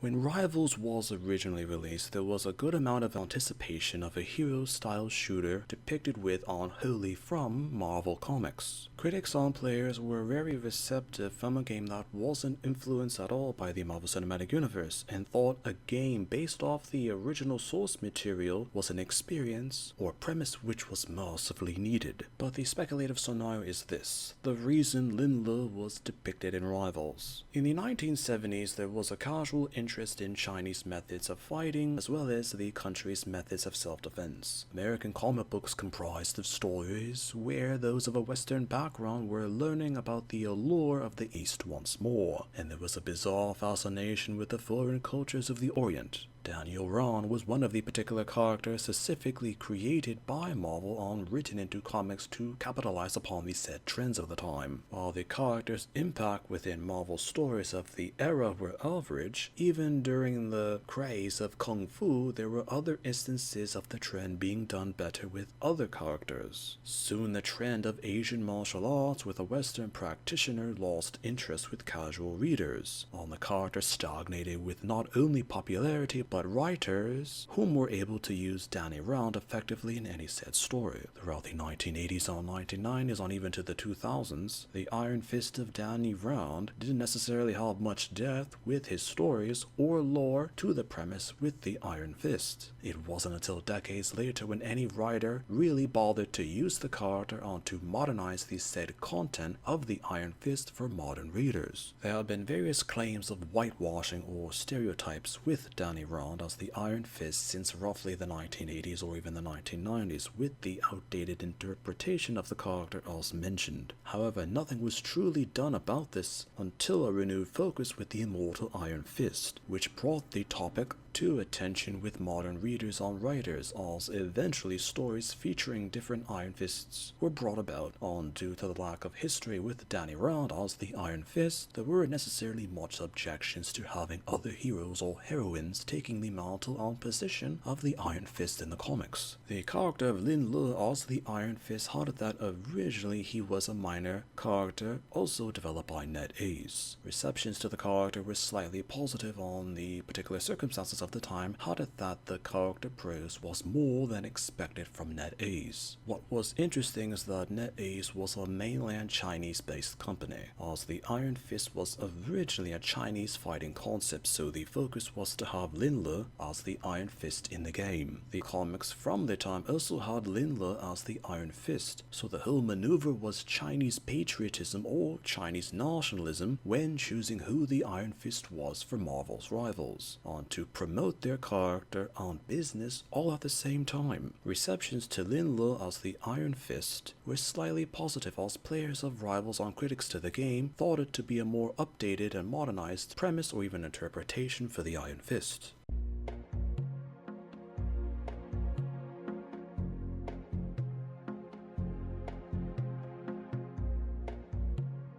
When Rivals was originally released, there was a good amount of anticipation of a hero-style shooter depicted with unholy from Marvel Comics. Critics and players were very receptive from a game that wasn't influenced at all by the Marvel Cinematic Universe, and thought a game based off the original source material was an experience or premise which was massively needed. But the speculative scenario is this: the reason Lin Lie was depicted in Rivals. In the 1970s, there was a casual interest in Chinese methods of fighting as well as the country's methods of self-defense. American comic books comprised of stories where those of a Western background were learning about the allure of the East once more, and there was a bizarre fascination with the foreign cultures of the Orient. Daniel Ron was one of the particular characters specifically created by Marvel and written into comics to capitalize upon the said trends of the time. While the character's impact within Marvel stories of the era were average, even during the craze of Kung Fu, there were other instances of the trend being done better with other characters. Soon the trend of Asian martial arts with a Western practitioner lost interest with casual readers, and the character stagnated with not only popularity but writers whom were able to use Danny Rand effectively in any said story. Throughout the 1980s and 1990s and even to the 2000s, the Iron Fist of Danny Rand didn't necessarily have much depth with his stories or lore to the premise with the Iron Fist. It wasn't until decades later when any writer really bothered to use the character and to modernize the said content of the Iron Fist for modern readers. There have been various claims of whitewashing or stereotypes with Danny Rand as the Iron Fist since roughly the 1980s or even the 1990s, with the outdated interpretation of the character as mentioned. However, nothing was truly done about this until a renewed focus with the immortal Iron Fist, which brought the topic to attention with modern readers and writers, as eventually stories featuring different Iron Fists were brought about, and due to the lack of history with Danny Rand as the Iron Fist, there weren't necessarily much objections to having other heroes or heroines taking the mantle and position of the Iron Fist in the comics. The character of Lin Lie as the Iron Fist had it that originally he was a minor character, also developed by NetEase. Receptions to the character were slightly positive on the particular circumstances of the time, had it that the character praise was more than expected from NetEase. What was interesting is that NetEase was a mainland Chinese-based company, as the Iron Fist was originally a Chinese fighting concept, so the focus was to have Lin Lie as the Iron Fist in the game. The comics from the time also had Lin Lie as the Iron Fist, so the whole maneuver was Chinese patriotism or Chinese nationalism when choosing who the Iron Fist was for Marvel's Rivals, and to promote their character and business all at the same time. Receptions to Lin Lie as the Iron Fist were slightly positive, as players of Rivals and critics to the game thought it to be a more updated and modernized premise or even interpretation for the Iron Fist.